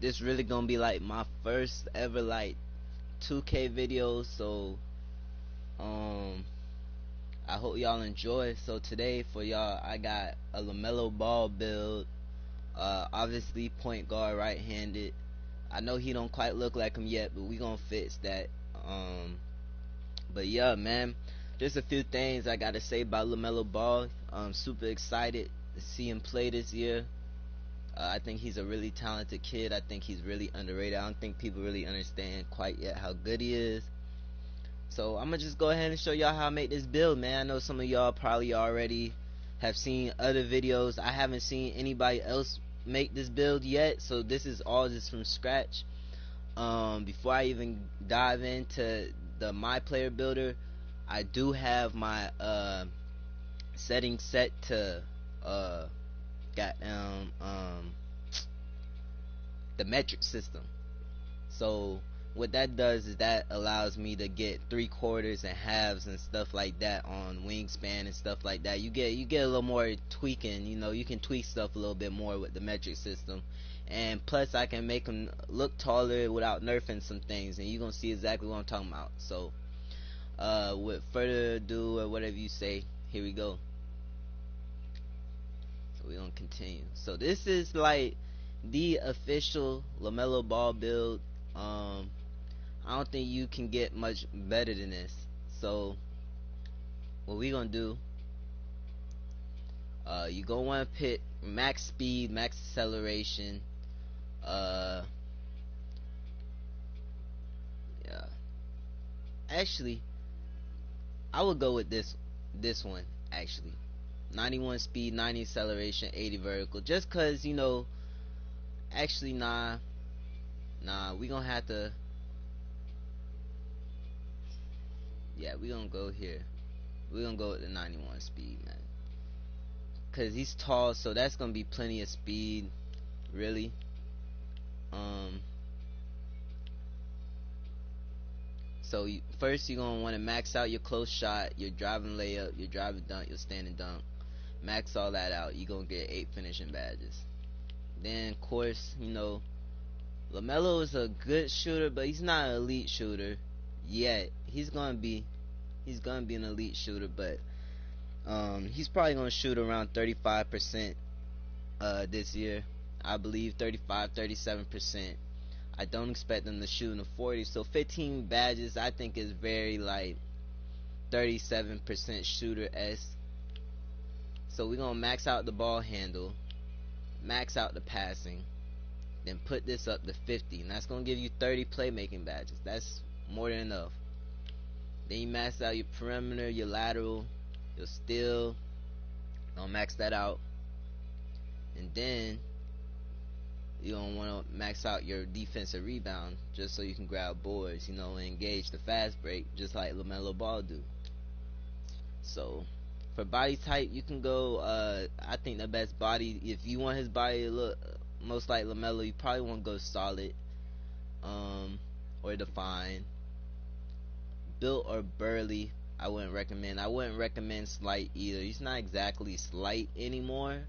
this really gonna be like my first ever like 2K video, so um I hope y'all enjoy. So today for y'all I got a Lamelo Ball build. Obviously point guard, right handed. I know he don't quite look like him yet, but we gonna fix that. But yeah, man, just a few things I gotta say about Lamelo Ball. I'm super excited to see him play this year. I think he's a really talented kid. I think he's really underrated. I don't think people really understand quite yet how good he is. So I'm gonna just go ahead and show y'all how I make this build, man. I know some of y'all probably already have seen other videos. I haven't seen anybody else make this build yet, so this is all just from scratch. Before I even dive into the my player builder, I do have my settings set to goddamn the metric system. So what that does is that allows me to get 3/4 and halves and stuff like that on wingspan and stuff like that. You get a little more tweaking. You know, you can tweak stuff a little bit more with the metric system. And plus I can make them look taller without nerfing some things, and you're gonna see exactly what I'm talking about. So with further ado, or whatever you say, here we go. So we're gonna continue. So this is like the official Lamelo Ball build. I don't think you can get much better than this. So what we gonna do, you gonna want to pick max speed, max acceleration. Yeah, actually I would go with this one actually. 91 speed, 90 acceleration, 80 vertical, just cause you know. Actually nah, we gonna have to, yeah, we gonna go here. We gonna go with the 91 speed, man, cause he's tall, so that's gonna be plenty of speed, really. um so first you're gonna want to max out your close shot, your driving layup, your driving dunk, your standing dunk. Max all that out, you're gonna get 8 finishing badges. Then of course, you know, LaMelo is a good shooter, but he's not an elite shooter yet. He's gonna be an elite shooter, but he's probably gonna shoot around 35% this year. I believe 35, 37%. I don't expect them to shoot in the 40s. So 15 badges I think is very like 37% shooter-esque. So we're gonna max out the ball handle, max out the passing, then put this up to 50, and that's gonna give you 30 playmaking badges. That's more than enough. Then you max out your perimeter, your lateral, your steal. Gonna max that out, and then you're gonna want to max out your defensive rebound just so you can grab boards, you know, and engage the fast break just like LaMelo Ball do. So for body type, you can go. I think the best body, if you want his body to look most like LaMelo, you probably want to go solid, or defined. Built or burly, I wouldn't recommend. I wouldn't recommend slight either. He's not exactly slight anymore.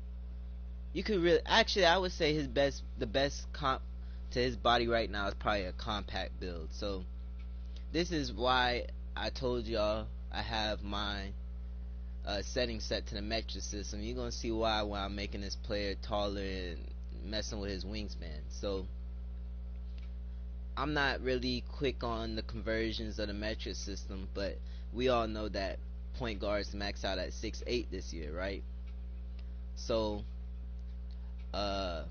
You could really, actually, I would say the best comp to his body right now is probably a compact build. So this is why I told y'all I have my settings set to the metric system. You're gonna see why when I'm making this player taller and messing with his wingspan. So I'm not really quick on the conversions of the metric system, but we all know that point guards max out at 6'8" this year, right? So uh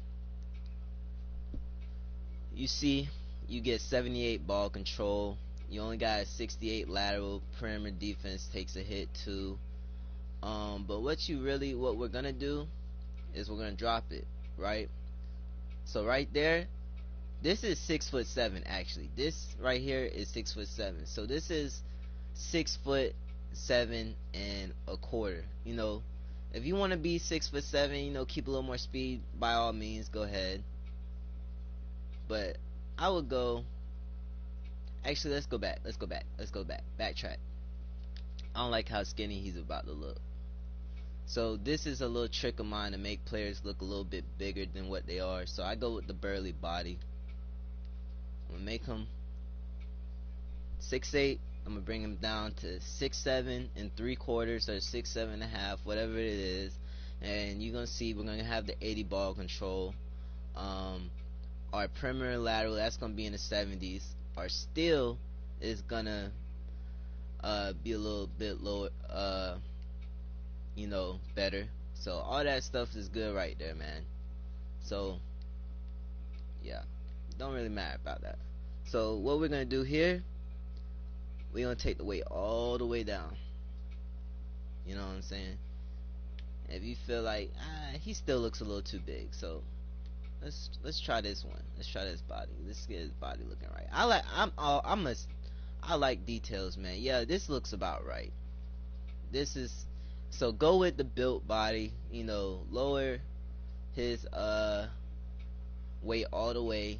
you see, you get 78 ball control. You only got 68 lateral. Perimeter defense takes a hit too. But what we're gonna do is we're gonna drop it, right? So right there, this is 6'7" actually. This right here is 6'7". So this is 6'7.25". You know, if you want to be 6'7", you know, keep a little more speed, by all means, go ahead. But I would go. Actually, let's go back. Backtrack. I don't like how skinny he's about to look. So this is a little trick of mine to make players look a little bit bigger than what they are. So I go with the burly body. I'm gonna make him 6'8". I'm gonna bring him down to 6'7 3/4" or 6'7.5", whatever it is. And you're gonna see we're gonna have the 80 ball control. Um, our perimeter lateral, that's gonna be in the 70s. Our steal is gonna be a little bit lower, better. So all that stuff is good right there, man. So yeah, don't really matter about that. So what we're gonna do here, we're gonna take the weight all the way down. You know what I'm saying? If you feel like he still looks a little too big, so let's try this one. Let's try this body. Let's get his body looking right. I like details, man. Yeah, this looks about right. This is so go with the built body. Lower his weight all the way.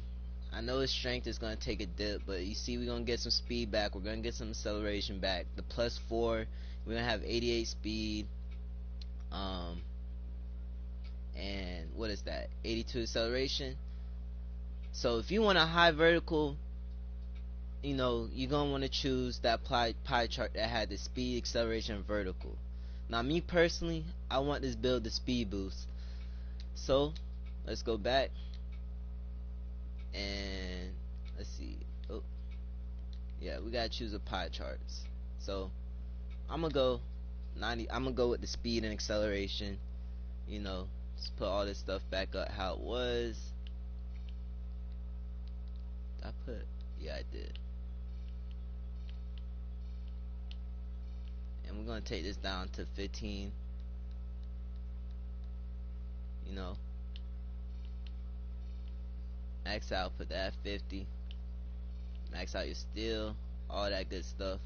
I know his strength is gonna take a dip, but you see we're gonna get some speed back. We're gonna get some acceleration back. The +4, we're gonna have 88 speed. And what is that? 82 acceleration. So if you want a high vertical, you're gonna want to choose that pie chart that had the speed, acceleration, and vertical. Now, me personally, I want this build the speed boost. So let's go back and let's see. Oh, yeah, we gotta choose a pie charts. So I'm gonna go 90. I'm gonna go with the speed and acceleration. Just put all this stuff back up how it was. Yeah, I did. And we're gonna take this down to 15. Max out, put that at 50. Max out your steel, all that good stuff.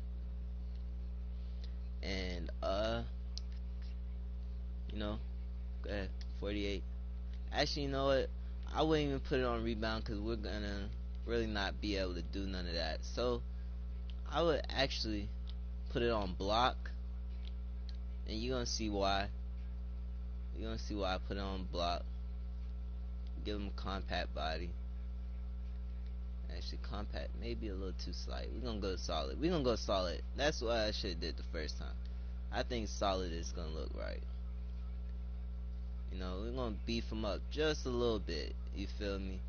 And go ahead, 48. Actually, you know what? I wouldn't even put it on rebound because we're gonna really not be able to do none of that. So I would actually put it on block, and you're gonna see why. You're gonna see why I put it on block. Give him a compact body. Actually, compact maybe a little too slight. We're gonna go solid. We're gonna go solid. That's what I should have did the first time. I think solid is gonna look right. We're gonna beef him up just a little bit. You feel me?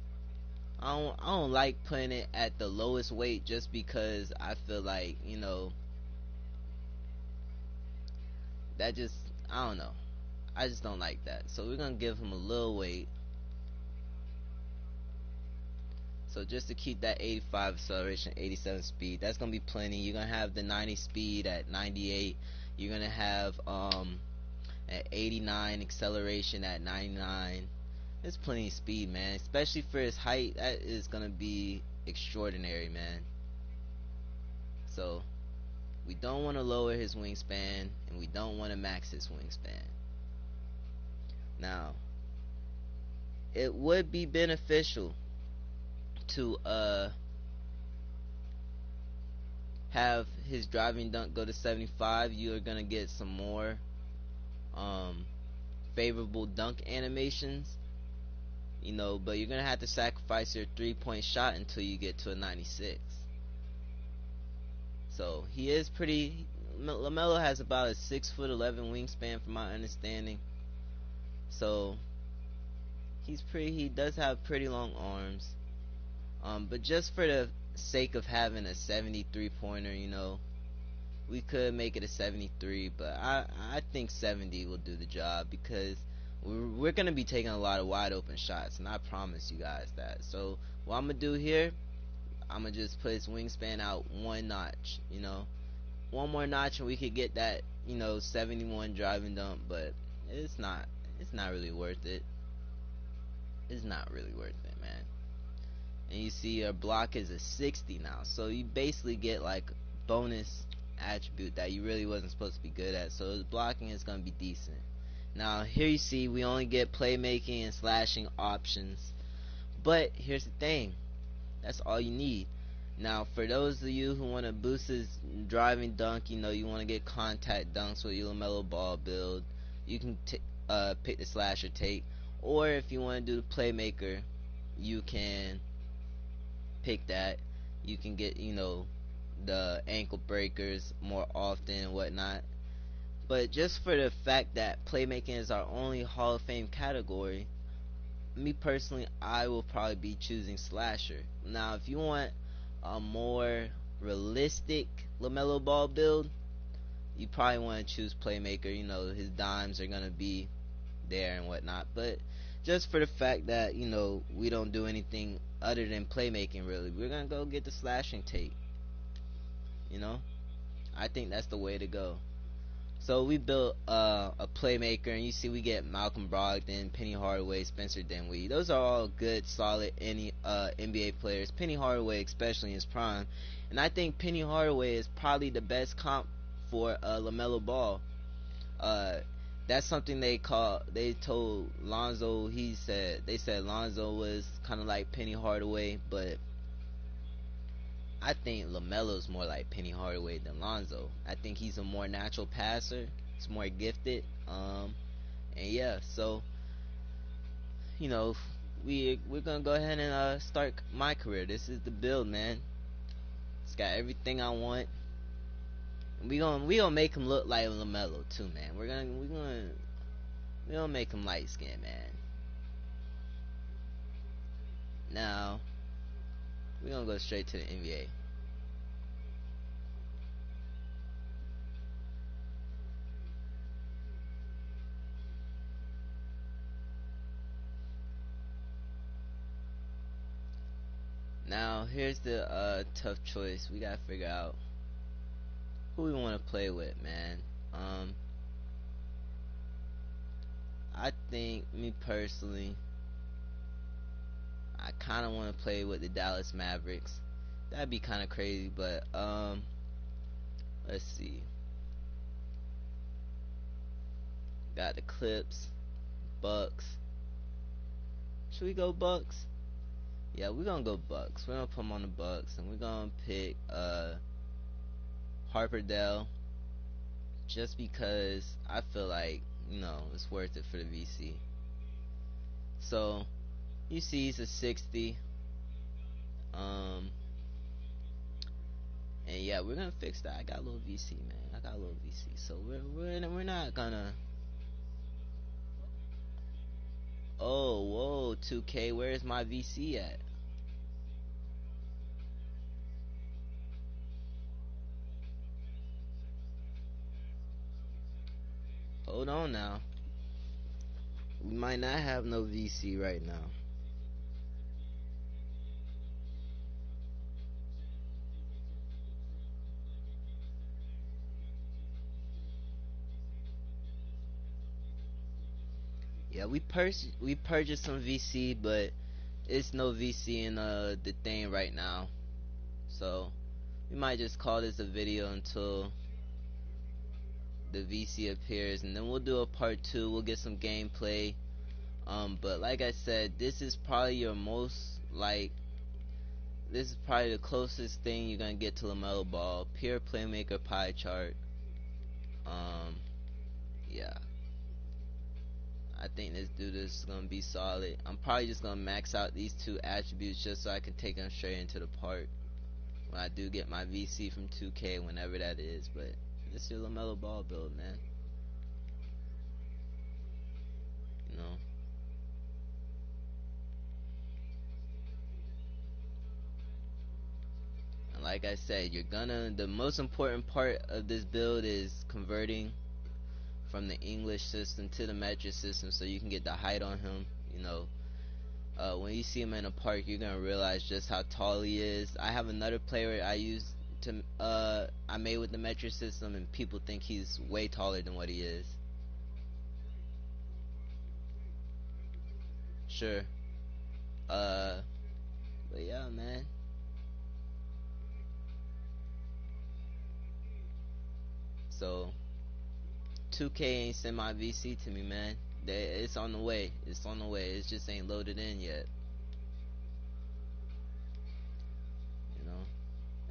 I don't like putting it at the lowest weight just because I feel like that just I don't know. I just don't like that. So we're gonna give him a little weight. So just to keep that 85 acceleration, 87 speed, that's gonna be plenty. You're gonna have the 90 speed at 98. You're gonna have at 89 acceleration at 99. There's plenty of speed, man. Especially for his height, that is gonna be extraordinary, man. So we don't want to lower his wingspan, and we don't want to max his wingspan. Now, it would be beneficial to have his driving dunk go to 75. You're gonna get some more favorable dunk animations, but you're gonna have to sacrifice your 3-point shot until you get to a 96. So he is pretty. Lamelo has about a 6'11" wingspan, from my understanding. So he's pretty. He does have pretty long arms. But just for the sake of having a 73 pointer, we could make it a 73, but I think 70 will do the job because we're gonna be taking a lot of wide open shots, and I promise you guys that. So what I'm gonna do here, I'm gonna just put his wingspan out one notch, one more notch, and we could get that 71 driving dunk. But it's not really worth it. It's not really worth it, man. And you see our block is a 60 now, so you basically get like bonus attribute that you really wasn't supposed to be good at. So the blocking is gonna be decent. Now here you see we only get playmaking and slashing options, but here's the thing, that's all you need. Now for those of you who want to boost his driving dunk, you want to get contact dunks with your Lamelo ball build, you can pick the slasher take, or if you want to do the playmaker, you can pick that. You can get, the ankle breakers more often and whatnot. But just for the fact that playmaking is our only Hall of Fame category, me personally, I will probably be choosing slasher. Now, if you want a more realistic Lamelo Ball build, you probably want to choose playmaker. His dimes are gonna be there and whatnot. But just for the fact that we don't do anything other than playmaking, really, we're gonna go get the slashing tape. You know, I think that's the way to go. So we built a playmaker, and you see we get Malcolm Brogdon, Penny Hardaway, Spencer Dinwiddie. Those are all good, solid NBA players. Penny Hardaway, especially in his prime, and I think Penny Hardaway is probably the best comp for Lamelo Ball. Uh, that's something They told Lonzo. They said Lonzo was kind of like Penny Hardaway, but I think LaMelo's more like Penny Hardaway than Lonzo. I think he's a more natural passer. He's more gifted. And yeah, so you know, we're gonna go ahead and start my career. This is the build, man. It's got everything I want. And we gonna make him look like LaMelo too, man. We gonna make him light skinned, man. Now we're gonna go straight to the NBA. Now here's the tough choice. We gotta figure out who we want to play with, man. Um, I think me personally, I kind of want to play with the Dallas Mavericks. That'd be kind of crazy, but let's see. Got the Clips, Bucks. Should we go Bucks? Yeah, we're gonna go Bucks. We're gonna put them on the Bucks, and we're gonna pick Harper Dell, just because I feel like it's worth it for the VC. So you see, he's a 60. Um, and yeah, we're gonna fix that. I got a little VC, man. I got a little VC. So we're not gonna. Oh, whoa, 2K. Where's my VC at? Hold on now. We might not have no VC right now. Yeah, we purchased some VC, but it's no VC in the thing right now. So we might just call this a video until the VC appears, and then we'll do a part two. We'll get some gameplay. But like I said, this is probably your most like this is probably the closest thing you're gonna get to LaMelo Ball. Pure playmaker pie chart. Um, yeah. I think this dude is gonna be solid. I'm probably just gonna max out these two attributes just so I can take them straight into the part when I do get my VC from 2K, whenever that is. But this is your Lamelo Ball build, man. You know, and like I said, the most important part of this build is converting from the English system to the metric system, so you can get the height on him. You know, when you see him in a park, you're gonna realize just how tall he is. I have another player I made with the metric system, and people think he's way taller than what he is. Sure. Uh, but yeah, man. So 2K ain't sent my VC to me, man. It's on the way. It's on the way. It just ain't loaded in yet. You know.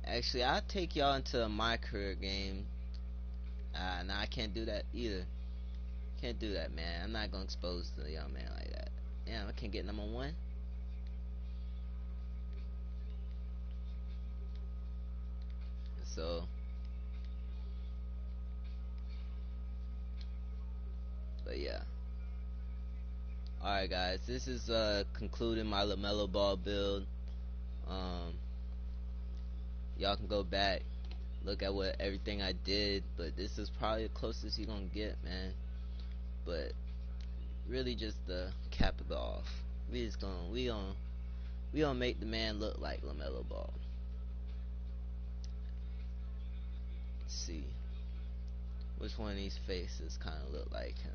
Actually, I'll take y'all into my career game. Nah, I can't do that either. Can't do that, man. I'm not gonna expose the young man like that. Damn, I can't get number one. So, but yeah. Alright guys, this is concluding my Lamelo Ball build. Um, y'all can go back, look at what everything I did, but this is probably the closest you're gonna get, man. But really just the cap it off. We gonna make the man look like Lamelo Ball. Let's see which one of these faces kind of look like him.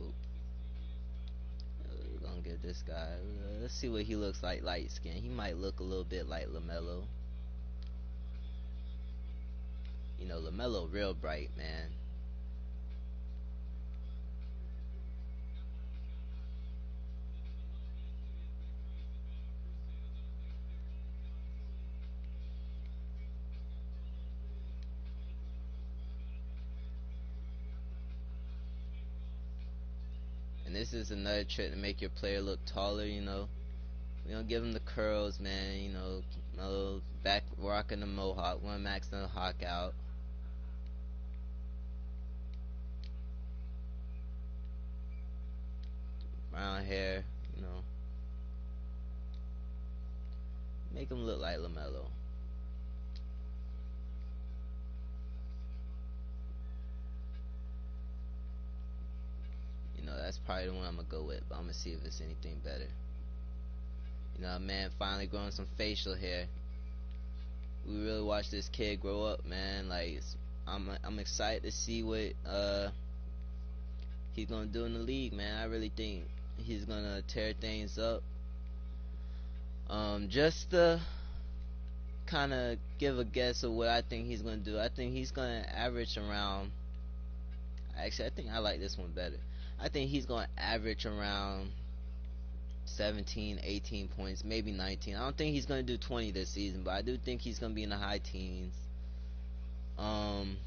Oop. We're gonna get this guy. Let's see what he looks like light skin. He might look a little bit like Lamelo. You know, Lamelo real bright, man. And this is another trick to make your player look taller, you know. We don't give him the curls, man, you know. No back rocking the mohawk. One max the hawk out. Brown hair, you know. Make him look like Lamelo. You know, that's probably the one I'm gonna go with, but I'm gonna see if it's anything better. You know, man, finally growing some facial hair. We really watched this kid grow up, man. Like, I'm excited to see what he's gonna do in the league, man. I really think he's gonna tear things up. Just to kind of give a guess of what I think he's gonna do. I think he's gonna average around. Actually, I think I like this one better. I think he's gonna average around 17, 18 points, maybe 19. I don't think he's gonna do 20 this season, but I do think he's gonna be in the high teens. Um,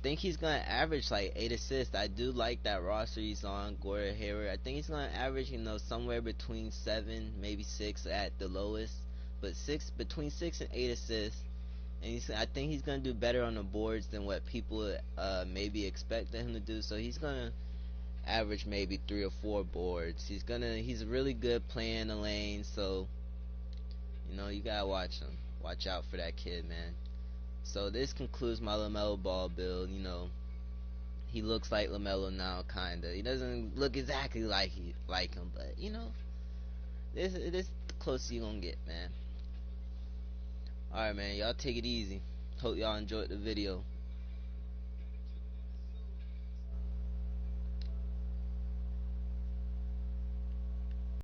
think he's gonna average like 8 assists. I do like that roster he's on, Gordon Hayward. I think he's gonna average, you know, somewhere between 7, maybe 6 at the lowest, but between 6 and 8 assists. And I think he's gonna do better on the boards than what people maybe expected him to do. So he's gonna average maybe 3 or 4 boards. He's really good playing the lane. So you know, you gotta watch him. Watch out for that kid, man. So this concludes my Lamelo Ball build. You know, he looks like Lamelo now, kinda. He doesn't look exactly like him, but you know, this the closest you gonna get, man. All right, man. Y'all take it easy. Hope y'all enjoyed the video.